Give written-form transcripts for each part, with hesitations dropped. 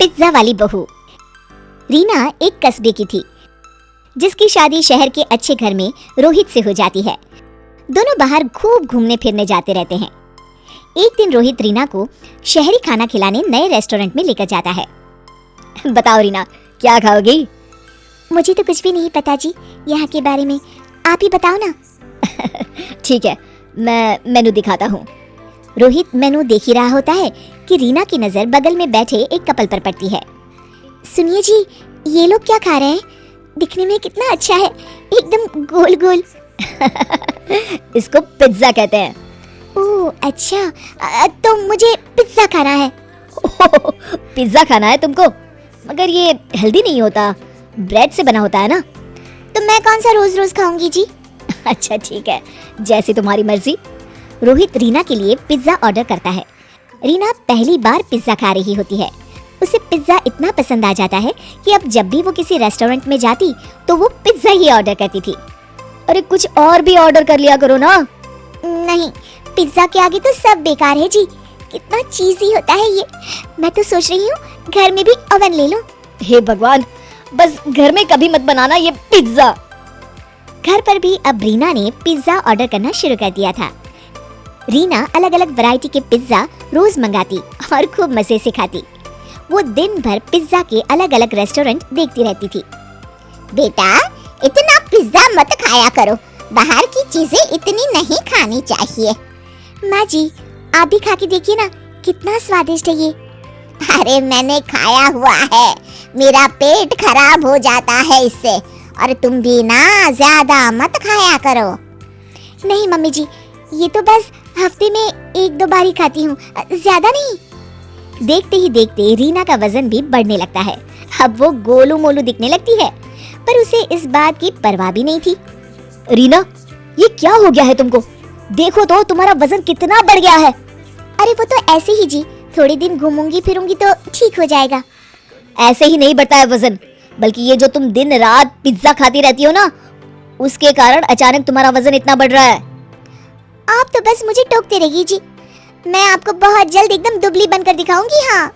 Pizza वाली बहू। रीना एक कस्बे की थी जिसकी शादी शहर के अच्छे घर में रोहित से हो जाती है। दोनों बाहर खूब घूमने फिरने जाते रहते हैं। एक दिन रोहित रीना को शहरी खाना खिलाने नए रेस्टोरेंट में लेकर जाता है। बताओ रीना, क्या खाओगी? मुझे तो कुछ भी नहीं पता जी, यहाँ के बारे में आप ही बताओ ना। ठीक है, मैं मेनू दिखाता हूँ। रोहित मेनू देख ही रहा होता है कि रीना की नजर बगल में बैठे एक कपल पर पड़ती है। सुनिए जी, ये लोग क्या खा रहे हैं? दिखने में कितना अच्छा है, एकदम गोल गोल। इसको पिज्जा कहते हैं। ओह अच्छा, तो मुझे पिज्जा खाना है। पिज्जा खाना है तुमको? मगर ये हेल्दी नहीं होता, ब्रेड से बना होता है ना। तो मैं कौन सा रोज रोज खाऊंगी जी? अच्छा ठीक है, जैसी तुम्हारी मर्जी। रोहित रीना के लिए पिज्जा ऑर्डर करता है। रीना पहली बार पिज्जा खा रही होती है। उसे पिज्जा इतना पसंद आ जाता है कि अब जब भी वो किसी रेस्टोरेंट में जाती तो वो पिज्जा ही ऑर्डर करती थी। अरे कुछ और भी ऑर्डर कर लिया करो ना। नहीं, पिज्जा के आगे तो सब बेकार है जी, कितना चीजी होता है ये। मैं तो सोच रही हूँ घर में भी ओवन ले लूं। हे भगवान, बस घर में कभी मत बनाना ये पिज्जा। घर पर भी अब रीना ने पिज्जा ऑर्डर करना शुरू कर दिया था। रीना अलग अलग वैरायटी के पिज्जा रोज मंगाती और खूब मजे से खाती। वो दिन भर पिज्जा के अलग अलग रेस्टोरेंट देखती रहती थी। बेटा, इतना पिज्जा मत खाया करो, बाहर की चीजें इतनी नहीं खानी चाहिए। माँ जी, आप भी खा के देखिए ना, कितना स्वादिष्ट है ये। अरे मैंने खाया हुआ है, मेरा पेट खराब हो जाता है इससे। और तुम भी ना ज्यादा मत खाया करो। नहीं मम्मी जी, ये तो बस हफ्ते में 1-2 बार ही खाती हूँ, ज्यादा नहीं। देखते ही देखते रीना का वजन भी बढ़ने लगता है। अब वो गोलू मोलू दिखने लगती है, पर उसे इस बात की परवाह भी नहीं थी। रीना, ये क्या हो गया है तुमको? देखो तो तुम्हारा वजन कितना बढ़ गया है। अरे वो तो ऐसे ही जी, थोड़े दिन घूमूंगी फिरूंगी तो ठीक हो जाएगा। ऐसे ही नहीं बढ़ता है वजन, बल्कि ये जो तुम दिन रात पिज्जा खाती रहती हो ना, उसके कारण अचानक तुम्हारा वजन इतना बढ़ रहा है। आप तो बस मुझे टोकते रहिए जी, मैं आपको बहुत जल्द एकदम दुबली बनकर दिखाऊंगी। हाँ।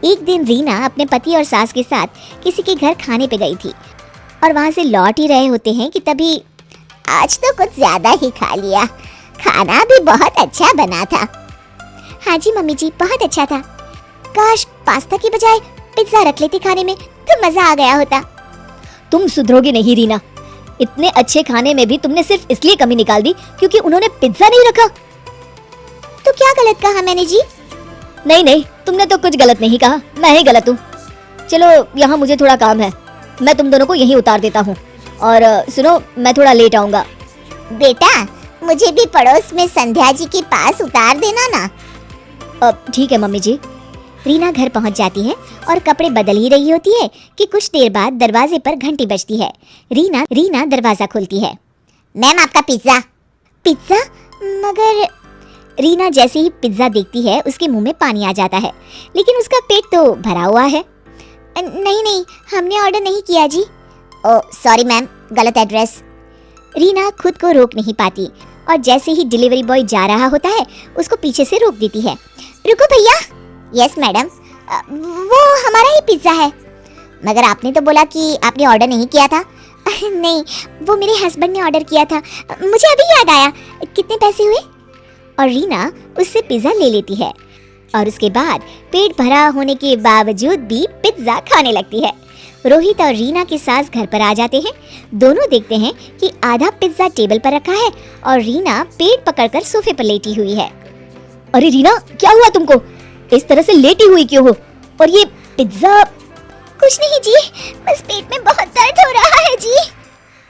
एक दिन रीना अपने पति और सास के साथ किसी के घर खाने पे गई थी और वहां से लौट ही रहे होते हैं कि तभी आज तो कुछ ज्यादा ही खा लिया, खाना भी बहुत अच्छा बना था। हाँ जी मम्मी जी, बहुत अच्छा था। काश पास्ता की बजाय पिज्जा रख लेती खाने में, तो मजा आ गया होता। तुम सुधरोगी नहीं रीना, इतने अच्छे खाने में भी तुमने सिर्फ इसलिए कमी निकाल दी क्योंकि उन्होंने पिज्जा नहीं रखा। तो क्या गलत कहा मैंने जी? नहीं नहीं, तुमने तो कुछ गलत नहीं कहा, मैं ही गलत हूँ। चलो यहाँ मुझे थोड़ा काम है, मैं तुम दोनों को यहीं उतार देता हूँ। और सुनो, मैं थोड़ा लेट आऊंगा। बेटा, मुझे भी पड़ोस में संध्या जी के पास उतार देना ना। ठीक है मम्मी जी। रीना घर पहुंच जाती है और कपड़े बदल ही रही होती है कि कुछ देर बाद दरवाजे पर घंटी बजती है। रीना दरवाजा खोलती है। मैम, आपका पिज्जा। पिज्जा? मगर रीना जैसे ही पिज्जा देखती है उसके मुंह में पानी आ जाता है, लेकिन उसका पेट तो भरा हुआ है। नहीं नहीं, हमने ऑर्डर नहीं किया जी। ओह सॉरी मैम, गलत एड्रेस। रीना खुद को रोक नहीं पाती और जैसे ही डिलीवरी बॉय जा रहा होता है उसको पीछे से रोक देती है। रुको भैया। यस मैडम, वो हमारा ही पिज्जा है। मगर आपने तो बोला कि आपने ऑर्डर नहीं किया था। नहीं, वो मेरे हस्बैंड ने ऑर्डर किया था, मुझे अभी याद आया। कितने पैसे हुए? और रीना उससे पिज्जा ले लेती है और उसके बाद पेट भरा होने के बावजूद भी पिज्जा खाने लगती है। रोहित और रीना के सास घर पर आ जाते हैं। दोनों देखते हैं कि आधा पिज्जा टेबल पर रखा है और रीना पेट पकड़कर सोफे पर लेटी हुई है। अरे रीना, क्या हुआ तुमको? इस तरह से लेटी हुई क्यों हो? और ये पिज्जा? कुछ नहीं जी, बस पेट में बहुत दर्द हो रहा है जी।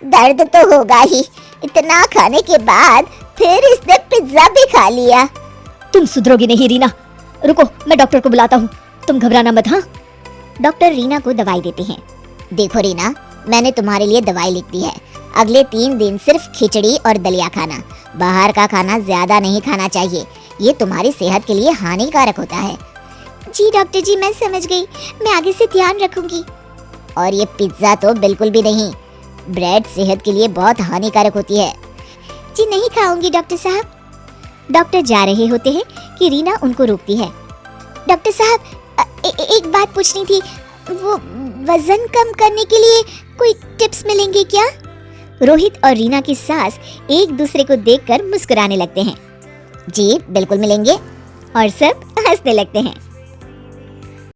दर्द तो होगा ही, इतना खाने के बाद फिर इसने पिज्जा भी खा लिया। तुम सुधरोगी नहीं रीना। रुको, मैं डॉक्टर को बुलाता हूँ, तुम घबराना मत। हाँ। डॉक्टर रीना को दवाई देते हैं। देखो रीना, मैंने तुम्हारे लिए दवाई लिख दी है। अगले 3 दिन सिर्फ खिचड़ी और दलिया खाना, बाहर का खाना ज्यादा नहीं खाना चाहिए, ये तुम्हारी सेहत के लिए हानिकारक होता है। जी डॉक्टर जी, मैं समझ गई, मैं आगे से ध्यान रखूंगी। और ये पिज्जा तो बिल्कुल भी नहीं, ब्रेड सेहत के लिए बहुत हानिकारक होती है। जी नहीं खाऊंगी डॉक्टर साहब। डॉक्टर जा रहे होते हैं कि रीना उनको रोकती है। डॉक्टर साहब, एक बात पूछनी थी, वो वजन कम करने के लिए कोई टिप्स मिलेंगे क्या? रोहित और रीना की सास एक दूसरे को देखकर मुस्कुराने लगते हैं। जी बिल्कुल मिलेंगे, और सब हंसने लगते हैं।